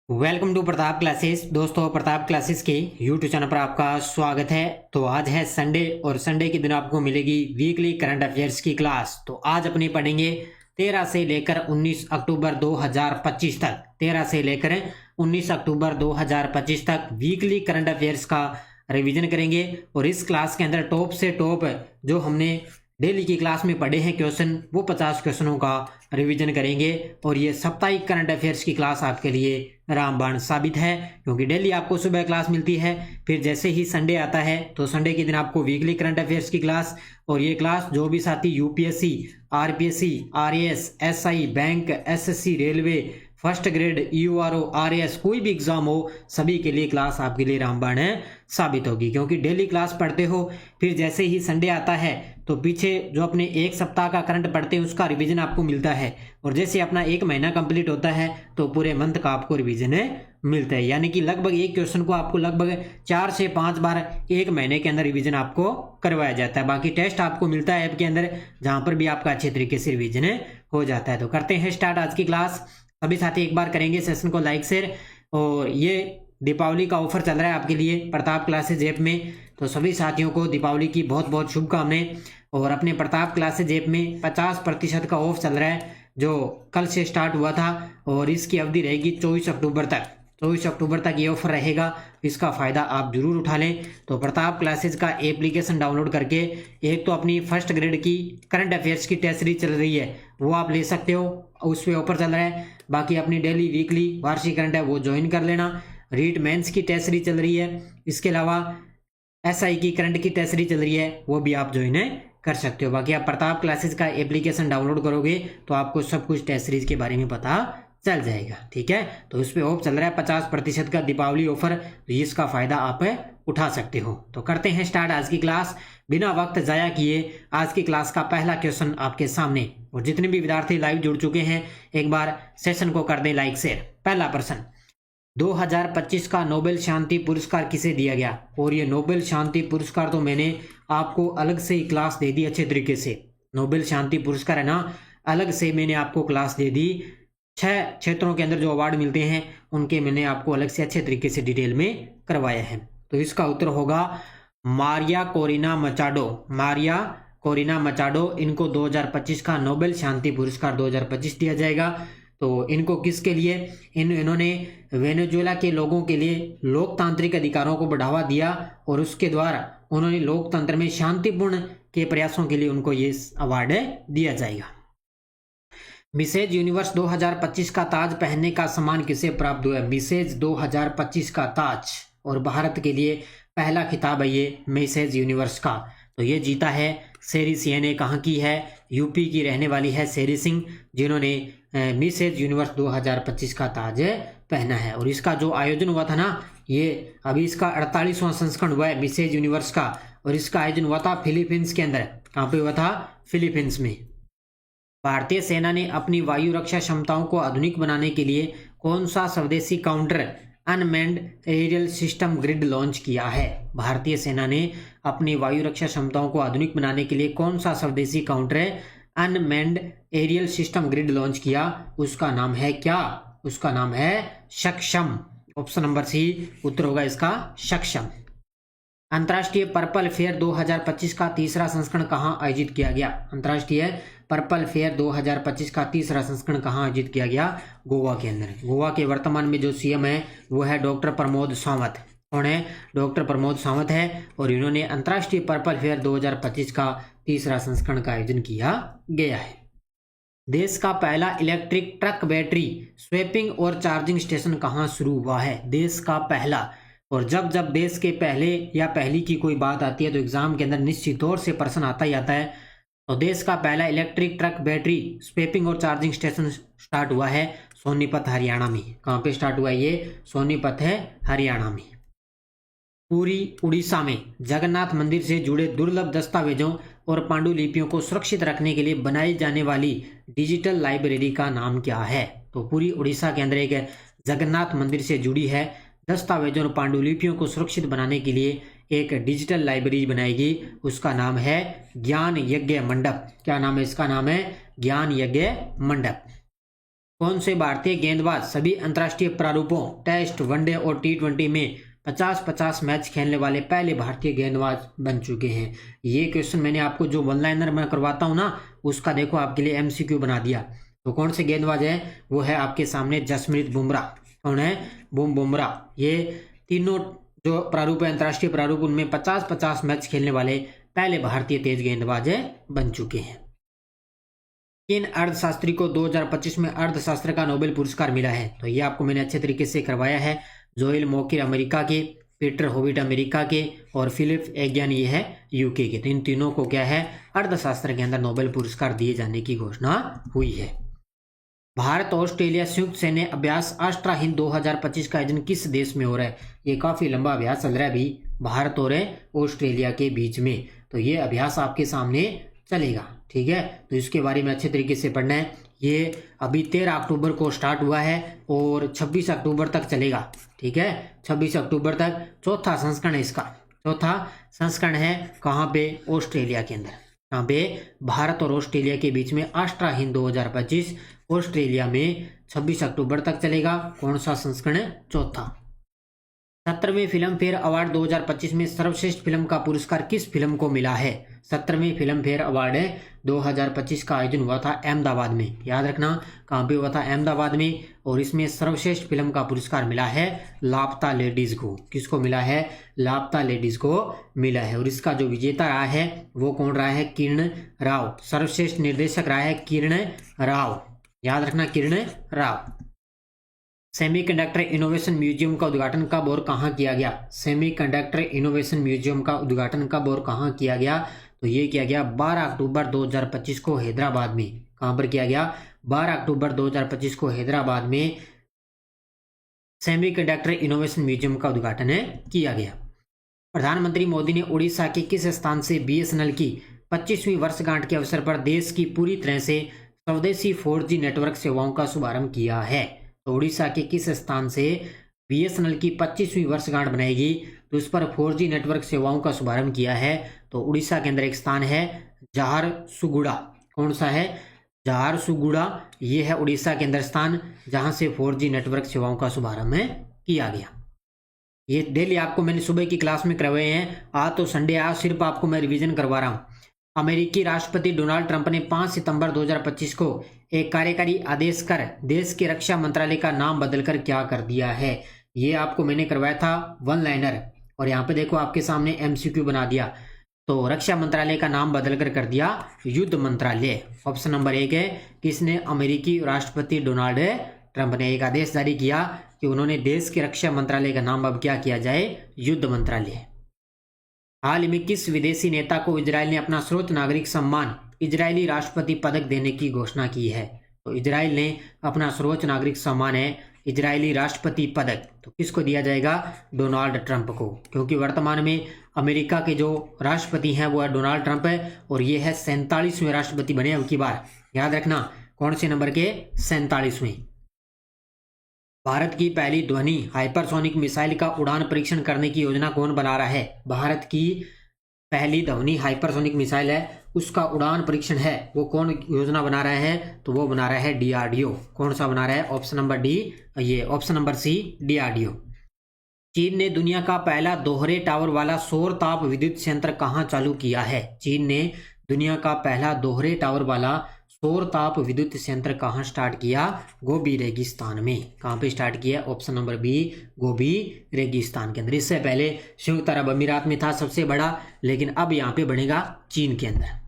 Welcome to Pratap classes. दोस्तों, Pratap classes के YouTube channel पर आपका स्वागत है। तो आज है संडे और संडे के दिन आपको मिलेगी वीकली करंट अफेयर्स की क्लास। तो आज अपने पढ़ेंगे 13 से लेकर 19 अक्टूबर 2025 तक। 13 से लेकर 19 अक्टूबर 2025 तक वीकली करंट अफेयर्स का रिवीजन करेंगे। और इस क्लास के अंदर टॉप से टॉप जो हमने डेली की क्लास में पढ़े हैं क्वेश्चन, वो 50 क्वेश्चनों का रिवीजन करेंगे। और ये साप्ताहिक करंट अफेयर्स की क्लास आपके लिए रामबाण साबित है, क्योंकि डेली आपको सुबह क्लास मिलती है, फिर जैसे ही संडे आता है तो संडे के दिन आपको वीकली करंट अफेयर्स की क्लास। और ये क्लास जो भी साथी UPSC, RPSC, RAS, SI, bank, SSC, railway, first grade, URO, RAS, कोई भी एग्जाम हो, सभी के लिए क्लास आपके लिए रामबाण साबित होगी, क्योंकि डेली क्लास पढ़ते हो, फिर जैसे ही संडे आता है तो पीछे जो अपने एक सप्ताह का करंट पढ़ते हैं उसका रिवीजन आपको मिलता है। और जैसे अपना एक महीना कंप्लीट होता है तो पूरे मंथ का आपको रिवीजन मिलता है। यानी कि लगभग एक क्वेश्चन को आपको लगभग 4 से 5 बार एक महीने के अंदर रिवीजन आपको करवाया जाता है। बाकी टेस्ट आपको मिलता है ऐप के अंदर, जहां पर भी आपका अच्छे तरीके से रिवीजन हो जाता है। तो करते हैं स्टार्ट आज की क्लास। सभी साथी एक बार करेंगे सेशन को लाइक शेयर। और ये दीपावली का ऑफर चल रहा है आपके लिए प्रताप क्लासेज ऐप में, तो सभी साथियों को दीपावली की बहुत बहुत शुभकामनाएं। और अपने प्रताप क्लासेज ऐप में 50% का ऑफ चल रहा है, जो कल से स्टार्ट हुआ था, और इसकी अवधि रहेगी 24 अक्टूबर तक। 24 अक्टूबर तक ये ऑफर रहेगा, इसका फ़ायदा आप जरूर उठा लें। तो प्रताप क्लासेज का एप्लीकेशन डाउनलोड करके एक तो अपनी फर्स्ट ग्रेड की करंट अफेयर्स की टेस्ट सीरीज चल रही है, वो आप ले सकते हो, उस पर ऑफर चल रहा है। बाकी अपनी डेली, वीकली, वार्षिक करंट है वो ज्वाइन कर लेना। रीट मेंस की टेस्ट सीरीज चल रही है, इसके अलावा एसआई की करंट की टेस्ट सीरीज चल रही है, वो भी आप ज्वाइन कर सकते हो। बाकी आप प्रताप क्लासेस का एप्लीकेशन डाउनलोड करोगे तो आपको सब कुछ टेस्ट सीरीज के बारे में पता चल जाएगा। ठीक है, तो उस पर ऑफ चल रहा है 50% का दीपावली ऑफर, तो इसका फायदा आप उठा सकते हो। तो करते हैं स्टार्ट आज की क्लास बिना वक्त जाया किए। आज की क्लास का पहला क्वेश्चन आपके सामने, और जितने भी विद्यार्थी लाइव जुड़ चुके हैं एक बार सेशन को कर दें लाइक शेयर। पहला प्रश्न, 2025 का नोबेल शांति पुरस्कार किसे दिया गया? और ये नोबेल शांति पुरस्कार तो मैंने आपको अलग से ही क्लास दे दी अच्छे तरीके से। नोबेल शांति पुरस्कार है ना, अलग से मैंने आपको क्लास दे दी। 6 क्षेत्रों के अंदर जो अवार्ड मिलते हैं उनके मैंने आपको अलग से अच्छे तरीके से डिटेल में करवाया है। तो इसका उत्तर होगा Maria Corina Machado. Maria Corina Machado, इनको 2025 का नोबेल शांति पुरस्कार 2025 दिया जाएगा। तो इनको किसके लिए? इन्होंने वेनेजुएला के लोगों के लिए लोकतांत्रिक अधिकारों को बढ़ावा दिया, और उसके द्वारा उन्होंने लोकतंत्र में शांतिपूर्ण के प्रयासों के लिए उनको ये अवार्ड दिया जाएगा। मिसेज यूनिवर्स 2025 का ताज पहनने का सम्मान किसे प्राप्त हुआ है? मिसेज 2025 का ताज, और भारत के लिए पहला खिताब है ये मिसेज यूनिवर्स का। तो ये जीता है सेरी सिंह ने। कहाँ की है? यूपी की रहने वाली है सेरी सिंह, जिन्होंने मिसेज यूनिवर्स 2025 का ताज पहना है। और इसका जो आयोजन हुआ था ना, ये अभी इसका 48वां संस्करण हुआ है मिसेज यूनिवर्स का, और इसका आयोजन हुआ था फिलीपींस के अंदर। कहाँ पे हुआ था? फिलीपींस में। भारतीय सेना ने अपनी वायु रक्षा क्षमताओं को आधुनिक बनाने के लिए कौन सा स्वदेशी counter unmanned aerial system grid launch किया है? भारतीय सेना ने अपनी वायु रक्षा क्षमताओं को आधुनिक बनाने के लिए कौन सा स्वदेशी counter unmanned aerial system grid launch किया? उसका नाम है क्या? उसका नाम है सक्षम। ऑप्शन नंबर सी उत्तर होगा इसका सक्षम। अंतर्राष्ट्रीय पर्पल फेयर 2025 का तीसरा संस्करण कहाँ आयोजित किया गया? अंतर्राष्ट्रीय पर्पल फेयर 2025 का तीसरा संस्करण कहाँ आयोजित किया गया? गोवा के अंदर। गोवा के वर्तमान में जो सीएम है वो है डॉक्टर प्रमोद सावंत। कौन है? डॉक्टर प्रमोद सावंत है, और इन्होंने अंतर्राष्ट्रीय पर्पल फेयर 2025 का तीसरा संस्करण का आयोजन किया गया है। देश का पहला इलेक्ट्रिक ट्रक बैटरी स्वैपिंग और चार्जिंग स्टेशन कहाँ शुरू हुआ है? देश का पहला। और जब जब देश के पहले या पहली की कोई बात आती है तो एग्जाम के अंदर निश्चित तौर से प्रश्न आता ही आता है। तो देश का पहला इलेक्ट्रिक ट्रक बैटरी स्वैपिंग और चार्जिंग स्टेशन स्टार्ट हुआ है सोनीपत हरियाणा में। कहाँ पे स्टार्ट हुआ है ये? सोनीपत है हरियाणा में। पूरी उड़ीसा में जगन्नाथ मंदिर से जुड़े दुर्लभ दस्तावेजों और पांडुलिपियों को सुरक्षित रखने के लिए बनाई जाने वाली डिजिटल लाइब्रेरी का नाम क्या है? तो पूरी उड़ीसा के अंदर एक जगन्नाथ मंदिर से जुड़ी है दस्तावेजों और पांडुलिपियों को सुरक्षित बनाने के लिए एक डिजिटल लाइब्रेरी बनाएगी। उसका नाम है ज्ञान यज्ञ मंडप। क्या नाम है इसका? नाम है ज्ञान यज्ञ मंडप। कौन से भारतीय गेंदबाज सभी अंतर्राष्ट्रीय प्रारूपों टेस्ट, वनडे और T20 में 50-50 मैच खेलने वाले पहले भारतीय गेंदबाज बन चुके हैं? ये क्वेश्चन मैंने आपको जो वन लाइनर में करवाता हूँ ना, उसका देखो आपके लिए MCQ बना दिया। तो कौन से गेंदबाज है? वो है आपके सामने जसप्रीत बुमराह। कौन है? बुमराह। ये तीनों जो प्रारूप है अंतर्राष्ट्रीय प्रारूप, उनमें 50-50 मैच खेलने वाले पहले भारतीय तेज गेंदबाज बन चुके हैं। किन अर्थशास्त्री को 2025 में अर्थशास्त्र का नोबेल पुरस्कार मिला है? तो ये आपको मैंने अच्छे तरीके से करवाया है। जोएल मोकिर अमेरिका के, पीटर होविट अमेरिका के और फिलिप एग्यान ये है यूके के। तो इन तीनों को क्या है, अर्थशास्त्र के अंदर नोबेल पुरस्कार दिए जाने की घोषणा हुई है। भारत ऑस्ट्रेलिया संयुक्त सैन्य अभ्यास आष्ट्रा हिंद 2025 का आयोजन किस देश में हो रहा है? ये काफी लंबा अभ्यास चल रहा है अभी भारत और ऑस्ट्रेलिया के बीच में। तो ये अभ्यास आपके सामने चलेगा, ठीक है। तो इसके बारे में अच्छे तरीके से पढ़ना है। ये अभी 13 अक्टूबर को स्टार्ट हुआ है और 26 अक्टूबर तक चलेगा, ठीक है। 26 अक्टूबर तक चौथा संस्करण है इसका। चौथा संस्करण है कहाँ पे? ऑस्ट्रेलिया के अंदर। यहाँ पे भारत और ऑस्ट्रेलिया के बीच में आष्ट्रा हिंद 2025 ऑस्ट्रेलिया में 26 अक्टूबर तक चलेगा। कौन सा संस्करण है? चौथा। 17वें फिल्म फेयर अवार्ड 2025 में सर्वश्रेष्ठ फिल्म का पुरस्कार किस फिल्म को मिला है? 17वें फिल्म फेयर अवार्ड 2025 का आयोजन हुआ था अहमदाबाद में। याद रखना कहाँ पे हुआ था? अहमदाबाद में। और इसमें सर्वश्रेष्ठ फिल्म का पुरस्कार मिला है लापता लेडीज को। किसको मिला है? लापता लेडीज को मिला है। और इसका जो विजेता रहा है वो कौन रहा है? किरण राव। सर्वश्रेष्ठ निर्देशक रहा है किरण राव। याद रखना Kiran Rao. Semiconductor innovation museum का उद्घाटन कब और कहां किया गया? सेमीकंडक्टर इनोवेशन म्यूजियम का उद्घाटन कब और कहां किया गया? तो ये किया गया 12 अक्टूबर 2025 को हैदराबाद में। कहां पर किया गया? 12 अक्टूबर 2025 को हैदराबाद में सेमीकंडक्टर इनोवेशन म्यूजियम का उद्घाटन किया गया। प्रधानमंत्री मोदी ने उड़ीसा के किस स्थान से BSNL की 25वीं वर्षगांठ के अवसर पर देश की पूरी तरह से स्वदेशी 4G नेटवर्क सेवाओं का शुभारंभ किया है? तो उड़ीसा के किस स्थान से BSNL की 25वीं वर्षगांठ बनाएगी तो उस पर 4G नेटवर्क सेवाओं का शुभारंभ किया है? तो उड़ीसा के अंदर एक स्थान है झारसुगुड़ा। कौन सा है? झारसुगुड़ा। ये है उड़ीसा के अंदर स्थान जहां से 4G नेटवर्क सेवाओं का शुभारंभ किया गया। ये डेली आपको मैंने सुबह की क्लास में करवाए हैं। आज तो संडे, आज सिर्फ आपको मैं रिवीजन करवा रहा हूँ। अमेरिकी राष्ट्रपति डोनाल्ड ट्रंप ने 5 सितंबर 2025 को एक कार्यकारी आदेश कर देश के रक्षा मंत्रालय का नाम बदलकर क्या कर दिया है? ये आपको मैंने करवाया था वन लाइनर। और यहाँ पे देखो आपके सामने MCQ बना दिया। तो रक्षा मंत्रालय का नाम बदलकर कर दिया युद्ध मंत्रालय। ऑप्शन नंबर 1 है। किसने? अमेरिकी राष्ट्रपति डोनाल्ड ट्रंप ने एक आदेश जारी किया कि उन्होंने देश के रक्षा मंत्रालय का नाम अब क्या किया जाए? युद्ध मंत्रालय। हाल ही में किस विदेशी नेता को इजराइल ने अपना सर्वोच्च नागरिक सम्मान इजरायली राष्ट्रपति पदक देने की घोषणा की है? तो इजराइल ने अपना सर्वोच्च नागरिक सम्मान है इजरायली राष्ट्रपति पदक तो किसको दिया जाएगा? डोनाल्ड ट्रंप को। क्योंकि वर्तमान में अमेरिका के जो राष्ट्रपति हैं वो है डोनाल्ड ट्रंप है और ये है 47वें राष्ट्रपति बने अब की बार। याद रखना कौन से नंबर के? 47वें। भारत की पहली ध्वनि हाइपरसोनिक मिसाइल का उड़ान परीक्षण करने की योजना कौन बना रहा है? भारत की पहली ध्वनि हाइपरसोनिक मिसाइल है, उसका उड़ान परीक्षण है वो कौन योजना बना रहा है? तो वो बना रहा है DRDO। कौन सा बना रहा है? ऑप्शन नंबर डी, ये ऑप्शन नंबर C DRDO। चीन ने दुनिया का पहला दोहरे टावर वाला सौर ताप विद्युत संयंत्र कहाँ चालू किया है? चीन ने दुनिया का पहला दोहरे टावर वाला सौर ताप विद्युत संयंत्र कहाँ स्टार्ट किया? गोबी रेगिस्तान में। कहाँ पे स्टार्ट किया? ऑप्शन नंबर B गोबी रेगिस्तान के अंदर। इससे पहले संयुक्त अरब अमीरात में था सबसे बड़ा, लेकिन अब यहाँ पे बनेगा चीन के अंदर।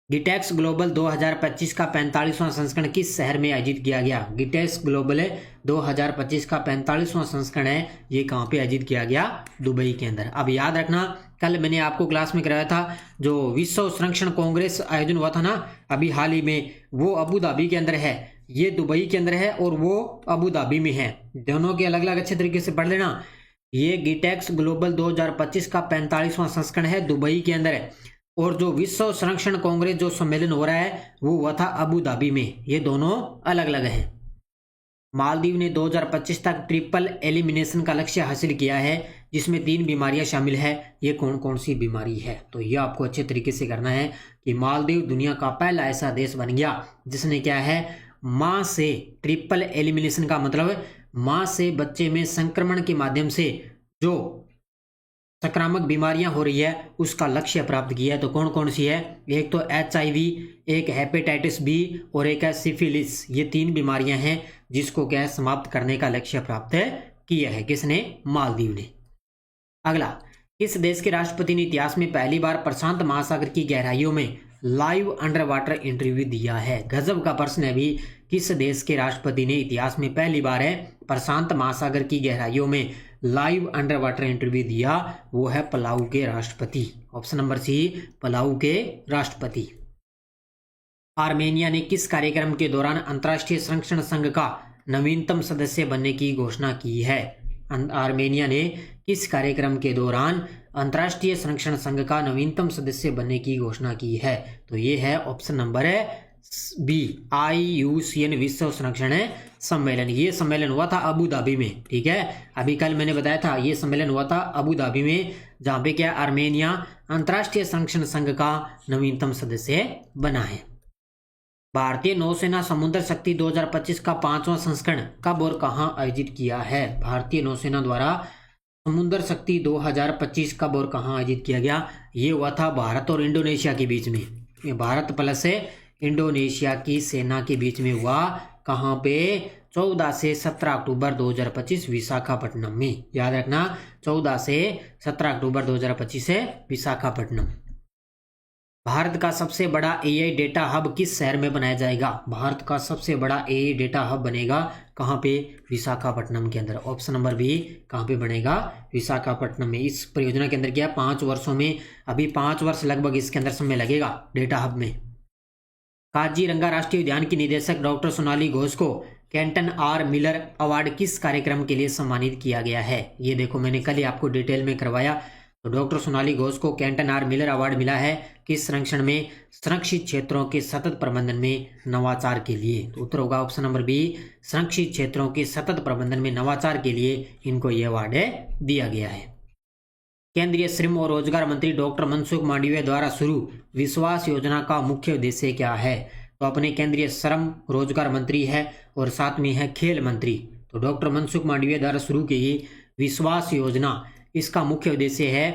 गिटेक्स ग्लोबल 2025 का 45वां संस्करण किस शहर में आयोजित किया गया? गिटेक्स ग्लोबल 2025 का 45वां संस्करण है, ये कहाँ पे आयोजित किया गया? दुबई के अंदर। अब याद रखना कल मैंने आपको क्लास में कराया था जो विश्व संरक्षण कांग्रेस आयोजन हुआ था ना अभी हाल ही में, वो अबू धाबी के अंदर है, ये दुबई के अंदर है और वो अबू धाबी में है। दोनों के अलग अलग अच्छे तरीके से पढ़ लेना। ये गिटेक्स ग्लोबल 2025 का 45वां संस्करण है, दुबई के अंदर है। और जो विश्व संरक्षण कांग्रेस जो सम्मेलन हो रहा है वो हुआ था अबू धाबी में। ये दोनों अलग अलग हैं। मालदीव ने 2025 तक ट्रिपल एलिमिनेशन का लक्ष्य हासिल किया है जिसमें 3 बीमारियां शामिल है। ये कौन कौन सी बीमारी है? तो ये आपको अच्छे तरीके से करना है कि मालदीव दुनिया का पहला ऐसा देश बन गया जिसने क्या है मां से ट्रिपल एलिमिनेशन का मतलब मां से बच्चे में संक्रमण के माध्यम से जो संक्रामक बीमारियां हो रही है उसका लक्ष्य प्राप्त किया है। तो कौन कौन सी है? एक तो HIV, एक हेपेटाइटिस बी और एक है सिफिलिस। ये 3 बीमारियां हैं जिसको क्या है समाप्त करने का लक्ष्य प्राप्त किया है। किसने? मालदीव ने। अगला, किस देश के राष्ट्रपति ने इतिहास में पहली बार प्रशांत महासागर की गहराइयों में लाइव अंडर वाटर इंटरव्यू दिया है? गजब का प्रश्न है भी। किस देश के राष्ट्रपति ने इतिहास में पहली बार है प्रशांत महासागर की गहराइयों में लाइव अंडर वाटर इंटरव्यू दिया? वो है पलाऊ के राष्ट्रपति। ऑप्शन नंबर सी, पलाऊ के राष्ट्रपति। आर्मेनिया ने किस कार्यक्रम के दौरान अंतर्राष्ट्रीय संरक्षण संघ का नवीनतम सदस्य बनने की घोषणा की है? आर्मेनिया ने किस कार्यक्रम के दौरान अंतर्राष्ट्रीय संरक्षण संघ का नवीनतम सदस्य बनने की घोषणा की है? तो ये है ऑप्शन नंबर बी, IUCN विश्व संरक्षण सम्मेलन। ये सम्मेलन हुआ था अबू धाबी में। ठीक है, अभी कल मैंने बताया था ये सम्मेलन हुआ था अबू धाबी में, जहां पे क्या आर्मेनिया अंतर्राष्ट्रीय संरक्षण संघ का नवीनतम सदस्य बना है। भारतीय नौसेना समुद्र शक्ति 2025 का 5वां संस्करण कब और कहां आयोजित किया है? भारतीय नौसेना द्वारा समुद्र शक्ति 2025 कब और कहां आयोजित किया गया? ये हुआ था भारत और इंडोनेशिया के बीच में। ये भारत प्लस इंडोनेशिया की सेना के बीच में हुआ। कहां पे? 14 से 17 अक्टूबर 2025 विशाखापट्टनम में। याद रखना, 14 से 17 अक्टूबर 2025 से विशाखापट्टनम। भारत का सबसे बड़ा AI डेटा हब किस शहर में बनाया जाएगा? भारत का सबसे बड़ा AI डेटा हब बनेगा कहां पे? विशाखापट्टनम के अंदर। ऑप्शन नंबर बी, कहां पे बनेगा? विशाखापट्टनम में। इस परियोजना के अंदर क्या 5 वर्षों में, अभी 5 वर्ष लगभग इसके अंदर समय लगेगा डेटा हब में। काजीरंगा राष्ट्रीय उद्यान की निदेशक डॉक्टर सोनाली घोष को कैंटन R मिलर अवार्ड किस कार्यक्रम के लिए सम्मानित किया गया है? ये देखो मैंने कल ही आपको डिटेल में करवाया। तो डॉक्टर सोनाली घोष को कैंटन R मिलर अवार्ड मिला है किस संरक्षण में? संरक्षित क्षेत्रों के सतत प्रबंधन में नवाचार के लिए। तो उत्तर होगा ऑप्शन नंबर बी, संरक्षित क्षेत्रों के सतत प्रबंधन में नवाचार के लिए इनको यह अवार्ड दिया गया है। केंद्रीय श्रम और रोजगार मंत्री डॉक्टर मनसुख मांडविया द्वारा शुरू विश्वास योजना का मुख्य उद्देश्य क्या है? तो अपने केंद्रीय श्रम रोजगार मंत्री है और साथ में है खेल मंत्री। तो डॉक्टर मनसुख मांडविया द्वारा शुरू की गई विश्वास योजना, इसका मुख्य उद्देश्य है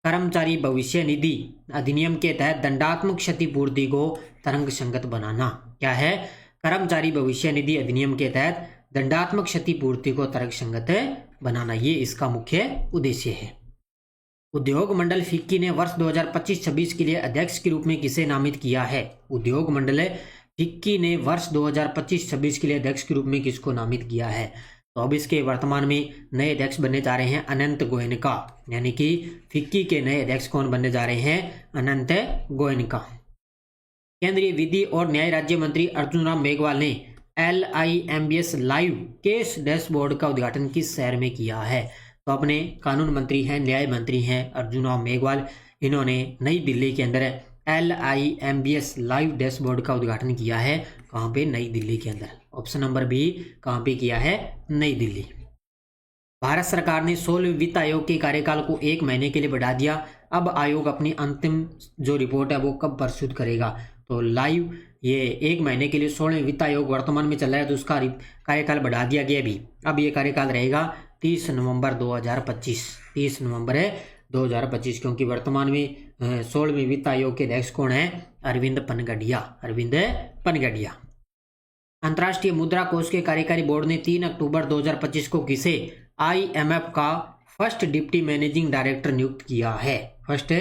कर्मचारी भविष्य निधि अधिनियम के तहत दंडात्मक क्षतिपूर्ति को तरंग संगत बनाना। क्या है? कर्मचारी भविष्य निधि अधिनियम के तहत दंडात्मक क्षतिपूर्ति को तरंग संगत बनाना, ये इसका मुख्य उद्देश्य है। उद्योग मंडल फिक्की ने वर्ष 2025-26 के लिए अध्यक्ष के रूप में किसे नामित किया है? उद्योग मंडल फिक्की ने वर्ष 2025-26 के लिए अध्यक्ष के रूप में किसको नामित किया है? तो अब इसके वर्तमान में नए अध्यक्ष बनने जा रहे हैं अनंत गोयनका, यानी कि फिक्की के नए अध्यक्ष कौन बनने जा रहे हैं? अनंत गोयनका। केंद्रीय विधि और न्याय राज्य मंत्री अर्जुन राम मेघवाल ने LIMBS लाइव केस डैशबोर्ड का उद्घाटन किस शहर में किया है? तो अपने कानून मंत्री हैं, न्याय मंत्री हैं अर्जुन राम मेघवाल, इन्होंने नई दिल्ली के अंदर LIMBS लाइव डैशबोर्ड का उद्घाटन किया है। कहाँ पे? नई दिल्ली के अंदर। ऑप्शन नंबर बी, कहाँ पे किया है? नई दिल्ली। भारत सरकार ने 16वें वित्त आयोग के कार्यकाल को 1 महीने के लिए बढ़ा दिया। अब आयोग अपनी अंतिम जो रिपोर्ट है वो कब प्रस्तुत करेगा? तो लाइव ये 1 महीने के लिए 16वें वित्त आयोग वर्तमान में चल रहा है, तो उसका कार्यकाल बढ़ा दिया गया भी। अब ये कार्यकाल रहेगा 30 नवंबर 2025। 30 नवंबर 2025, क्योंकि वर्तमान में 16वें वित्त आयोग के अध्यक्ष कौन है? अरविंद पनगडिया। अरविंद पनगडिया। अंतर्राष्ट्रीय मुद्रा कोष के कार्यकारी बोर्ड ने 3 अक्टूबर 2025 को किसे IMF का फर्स्ट डिप्टी मैनेजिंग डायरेक्टर नियुक्त किया है? फर्स्ट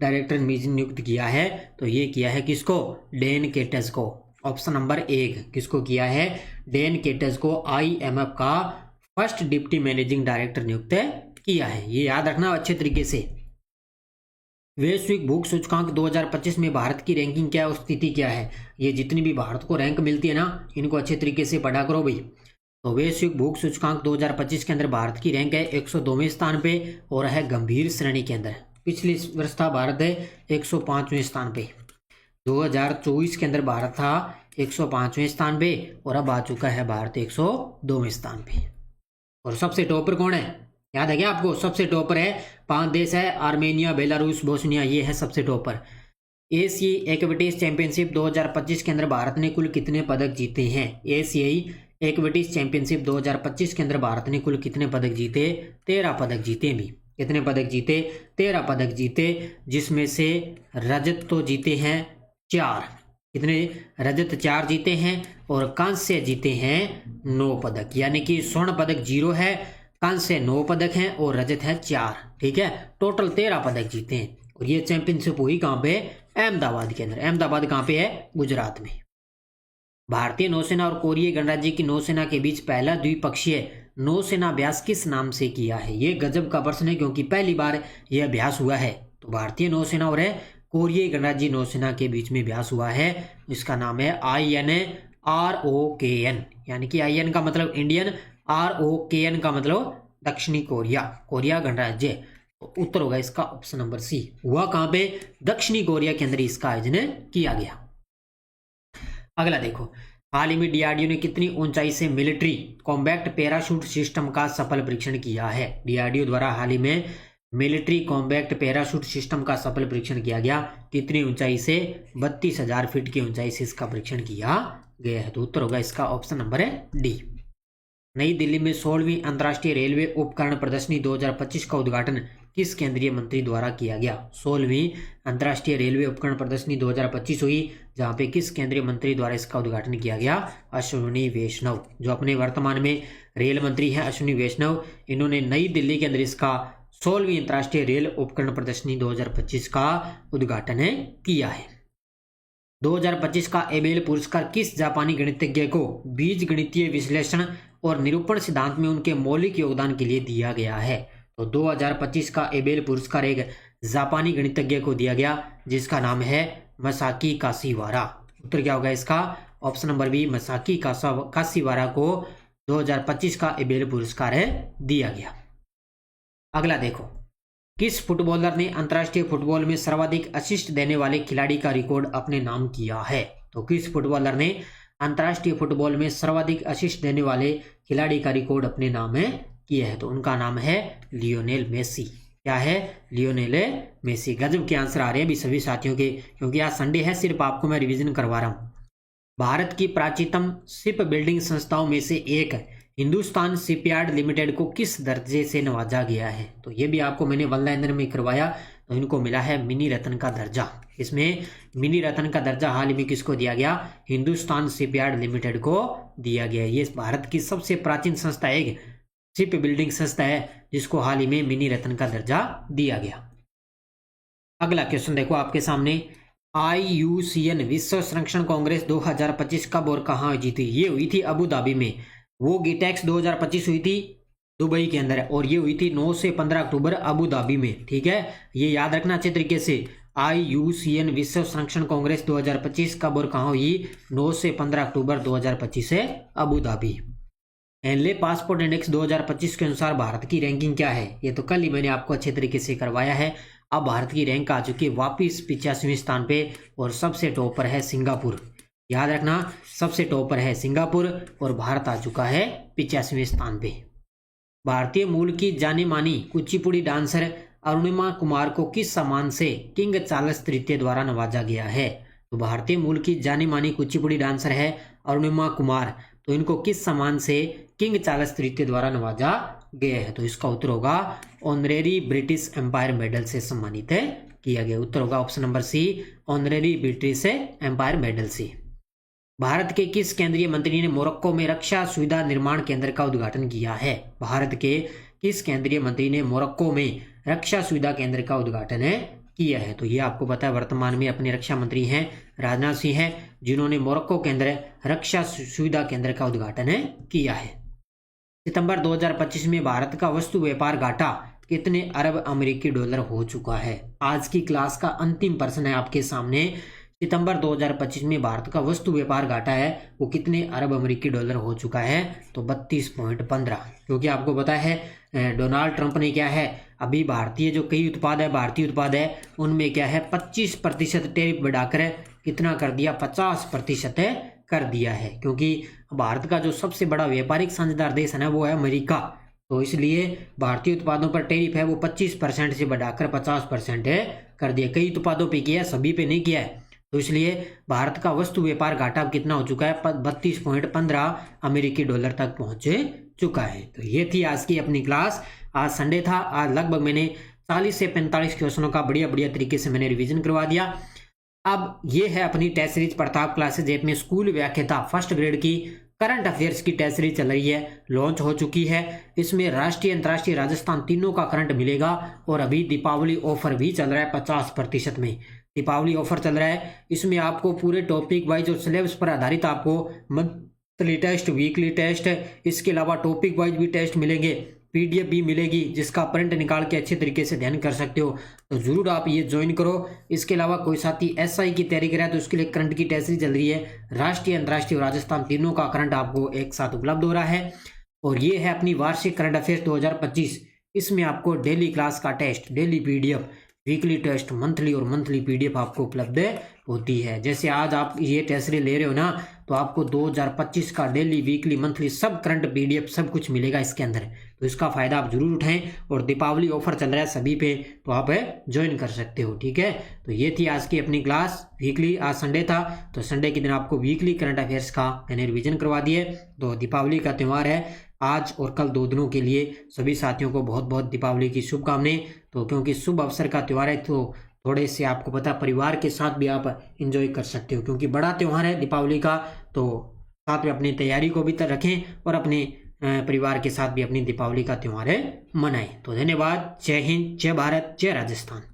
डायरेक्टर नियुक्त किया है, तो ये किया है किसको? डेन केटस को। ऑप्शन नंबर 1, किसको किया है? डेन केटस को IMF का फर्स्ट डिप्टी मैनेजिंग डायरेक्टर नियुक्त किया है। ये याद रखना अच्छे तरीके से। वैश्विक भूख सूचकांक 2025 में भारत की रैंकिंग क्या है और स्थिति क्या है? ये जितनी भी भारत को रैंक मिलती है ना, इनको अच्छे तरीके से पढ़ा करो भाई। तो वैश्विक भूख सूचकांक 2025 के अंदर भारत की रैंक है 102वें स्थान पे और है गंभीर श्रेणी के अंदर। पिछली वर्ष था भारत है 105वें स्थान पे। 2024 के अंदर भारत था 105वें स्थान पे और अब आ चुका है भारत 102वें स्थान पे। और सबसे टॉपर कौन है? याद है क्या आपको? सबसे टॉपर है 5 देश है, आर्मेनिया, बेलारूस, बोस्निया, ये है सबसे टॉपर। एशियाई एक्विटीज चैंपियनशिप 2025 के अंदर भारत ने कुल कितने पदक जीते हैं? एशियाई एक्विटीज चैंपियनशिप 2025 के अंदर भारत ने कुल कितने पदक जीते? 13 पदक जीते भी। कितने पदक जीते? 13 पदक जीते, जिसमें से रजत तो जीते हैं 4। कितने? रजत 4 जीते हैं और कांस्य जीते हैं 9 पदक। यानी कि स्वर्ण पदक 0 है, कांस्य 9 पदक हैं और रजत है 4। ठीक है, टोटल 13 पदक जीते हैं। और ये चैंपियनशिप हुई कहाँ पे? अहमदाबाद के अंदर। अहमदाबाद कहाँ पे है? गुजरात में। भारतीय नौसेना और कोरियाई गणराज्य की नौसेना के बीच पहला द्विपक्षीय नौसेना अभ्यास किस नाम से किया है? ये गजब का प्रश्न है, क्योंकि पहली बार यह अभ्यास हुआ है। तो भारतीय नौसेना और कोरियाई गणराज्य नौसेना के बीच में अभ्यास हुआ है। इसका नाम है INROKN। यानी कि IN का मतलब इंडियन, ROKN का मतलब दक्षिणी कोरिया, कोरिया गणराज्य। तो उत्तर होगा इसका ऑप्शन नंबर सी। हुआ कहां पे? दक्षिणी कोरिया के अंदर इसका आयोजन किया गया। अगला देखो, हाल ही में DRDO ने कितनी ऊंचाई से मिलिट्री कॉम्बैट पैराशूट सिस्टम का सफल परीक्षण किया है? DRDO द्वारा हाल ही में मिलिट्री कॉम्बैट पैराशूट सिस्टम का सफल परीक्षण किया गया। कितनी ऊंचाई से? 32,000 फीट की ऊंचाई से इसका परीक्षण किया गया है। तो उत्तर होगा इसका ऑप्शन नंबर डी। नई दिल्ली में 16वीं अंतर्राष्ट्रीय रेलवे उपकरण प्रदर्शनी 2025 का उद्घाटन किस केंद्रीय मंत्री द्वारा किया गया? 16वीं अंतर्राष्ट्रीय रेलवे उपकरण प्रदर्शनी 2025 हुई, जहां पे किस केंद्रीय मंत्री द्वारा इसका उद्घाटन किया गया? अश्विनी वैष्णव, जो अपने वर्तमान में रेल मंत्री हैं, अश्विनी वैष्णव। इन्होंने नई दिल्ली के अंदर इसका 16वीं अंतर्राष्ट्रीय रेल उपकरण प्रदर्शनी 2025 का उद्घाटन किया है। 2025 का एबेल पुरस्कार किस जापानी गणितज्ञ को बीज गणितीय विश्लेषण और निरूपण सिद्धांत में उनके मौलिक योगदान के लिए दिया गया है? तो 2025 का एबेल पुरस्कार एक जापानी गणितज्ञ को दिया गया, जिसका नाम है मसाकी काशीवारा। उत्तर क्या होगा इसका? Option number B, Masaki Kashiwara को 2025 का एबेल पुरस्कार दिया गया। अगला देखो, किस फुटबॉलर ने अंतर्राष्ट्रीय फुटबॉल में सर्वाधिक असिस्ट देने वाले खिलाड़ी का रिकॉर्ड अपने नाम किया है? तो किस फुटबॉलर ने अंतर्राष्ट्रीय फुटबॉल में सर्वाधिक असिस्ट देने वाले खिलाड़ी का रिकॉर्ड अपने नाम किया है? तो उनका नाम है लियोनेल मेसी। क्या है? Lionel Messi. गजब के आंसर आ रहे हैं अभी सभी साथियों के, क्योंकि आज संडे है, सिर्फ आपको मैं रिवीजन करवा रहा हूं। भारत की प्राचीनतम शिप बिल्डिंग संस्थाओं में से एक हिंदुस्तान शिपयार्ड लिमिटेड को किस दर्जे से नवाजा गया है? तो ये भी आपको मैंने वन लाइनर में करवाया, तो इनको मिला है मिनी रत्न का दर्जा। इसमें मिनी रत्न का दर्जा हाल ही में किसको दिया गया? हिंदुस्तान शिपयार्ड लिमिटेड को दिया गया। ये भारत की सबसे प्राचीन संस्था है, शिप बिल्डिंग संस्था है, जिसको हाल ही में मिनी रत्न का दर्जा दिया गया। अगला क्वेश्चन देखो आपके सामने, IUCN विश्व संरक्षण कांग्रेस 2025 कब और कहाँ जीती? ये हुई थी अबू धाबी में। वो गिटेक्स 2025 हुई थी दुबई के अंदर, और ये हुई थी 9 से 15 अक्टूबर अबू धाबी में। ठीक है, ये याद रखना अच्छे तरीके से। IUCN विश्व संरक्षण कांग्रेस 2025 कब और कहाँ हुई? 9 से 15 अक्टूबर 2025 से Abu Dhabi. Henley passport index 2025 के अनुसार भारत की रैंकिंग क्या है? ये तो कल ही मैंने आपको अच्छे तरीके से करवाया है। अब भारत की रैंक आ चुकी है वापिस 85वें स्थान पे, और सबसे टॉप पर है सिंगापुर। याद रखना, सबसे टॉप पर है सिंगापुर और भारत आ चुका है 85वें स्थान पे। भारतीय मूल की जानी मानी कुचिपुड़ी डांसर अरुणिमा कुमार को किस सम्मान से किंग चार्ल्स तृतीय द्वारा नवाजा गया है? तो भारतीय मूल की जानी मानी कुचिपुड़ी डांसर है अरुणिमा कुमार, तो इनको किस सम्मान से किंग चार्ल्स तृतीय द्वारा नवाजा गया है? तो इसका उत्तर होगा ऑनरेरी ब्रिटिश एम्पायर मेडल से सम्मानित किया गया। उत्तर होगा option number C, honorary British Empire medal से। भारत के किस केंद्रीय मंत्री ने मोरक्को में रक्षा सुविधा निर्माण केंद्र का उद्घाटन किया है? भारत के किस केंद्रीय मंत्री ने मोरक्को में रक्षा सुविधा केंद्र का उद्घाटन किया है? तो ये आपको पता है, वर्तमान में अपने रक्षा मंत्री हैं राजनाथ सिंह हैं, जिन्होंने मोरक्को के अंदर रक्षा सुविधा केंद्र का उद्घाटन किया है। सितंबर 2025 में भारत का वस्तु व्यापार घाटा कितने अरब अमेरिकी डॉलर हो चुका है? आज की क्लास का अंतिम प्रश्न है आपके सामने। सितंबर 2025 में भारत का वस्तु व्यापार घाटा है वो कितने अरब अमेरिकी डॉलर हो चुका है? तो 32.15। क्योंकि आपको पता है डोनाल्ड ट्रंप ने क्या है, अभी भारतीय जो कई उत्पाद है, भारतीय उत्पाद है, उनमें क्या है 25% टैरिफ बढ़ाकर कितना कर दिया? 50% कर दिया है। क्योंकि भारत का जो सबसे बड़ा व्यापारिक साझेदार देश है ना, वो है अमेरिका। तो इसलिए भारतीय उत्पादों पर टैरिफ है वो 25% से बढ़ाकर 50% है कर दिया। कई उत्पादों पे किया है, सभी पे नहीं किया है। तो इसलिए भारत का वस्तु व्यापार घाटा कितना हो चुका है, 32.15 अमेरिकी डॉलर तक पहुंच चुका है। तो ये थी आज की अपनी क्लास। आज संडे था, आज लगभग मैंने 40 से 45 क्वेश्चनों का बढ़िया बढ़िया तरीके से मैंने रिवीजन करवा दिया। अब ये है अपनी test series Pratap classes app में स्कूल व्याख्याता फर्स्ट ग्रेड की करंट अफेयर्स की टेस्ट सीरीज चल रही है, लॉन्च हो चुकी है। इसमें राष्ट्रीय अंतर्राष्ट्रीय राजस्थान तीनों का करंट मिलेगा और अभी दीपावली ऑफर भी चल रहा है 50% में दीपावली ऑफर चल रहा है। इसमें आपको पूरे टॉपिक वाइज और सिलेबस पर आधारित आपको मंथली टेस्ट, वीकली टेस्ट, इसके अलावा टॉपिक वाइज भी टेस्ट मिलेंगे, पीडीएफ भी मिलेगी जिसका प्रिंट निकाल के अच्छे तरीके से ध्यान कर सकते हो। तो जरूर आप ये ज्वाइन करो। इसके अलावा कोई साथी एसआई की तैयारी कर रहा है तो उसके लिए करंट की टेस्ट चल रही है। राष्ट्रीय, अंतर्राष्ट्रीय और राजस्थान तीनों का करंट आपको एक साथ उपलब्ध हो रहा है। और ये है अपनी वार्षिक करंट अफेयर्स 2025। इसमें आपको डेली क्लास का test, daily PDF, weekly test, monthly और मंथली पीडीएफ आपको उपलब्ध होती है। जैसे आज आप ये टेस्ट ले रहे हो ना, तो आपको 2025 का डेली, वीकली, मंथली सब करंट पीडीएफ सब कुछ मिलेगा इसके अंदर। तो इसका फायदा आप जरूर उठाएं। और दीपावली ऑफर चल रहा है सभी पे, तो आप ज्वाइन कर सकते हो। ठीक है, तो ये थी आज की अपनी क्लास वीकली। आज संडे था तो संडे के दिन आपको वीकली करंट अफेयर्स का मैंने रिविजन करवा दिए। तो दीपावली का त्यौहार है आज और कल, 2 दिनों के लिए सभी साथियों को बहुत बहुत दीपावली की शुभकामनाएं। तो क्योंकि शुभ अवसर का त्यौहार है तो थोड़े से आपको पता, परिवार के साथ भी आप एंजॉय कर सकते हो क्योंकि बड़ा त्यौहार है दीपावली का। तो साथ में अपनी तैयारी को भी रखें और अपने परिवार के साथ भी अपनी दीपावली का त्यौहार मनाएं। तो धन्यवाद। जय हिंद, जय भारत, जय राजस्थान।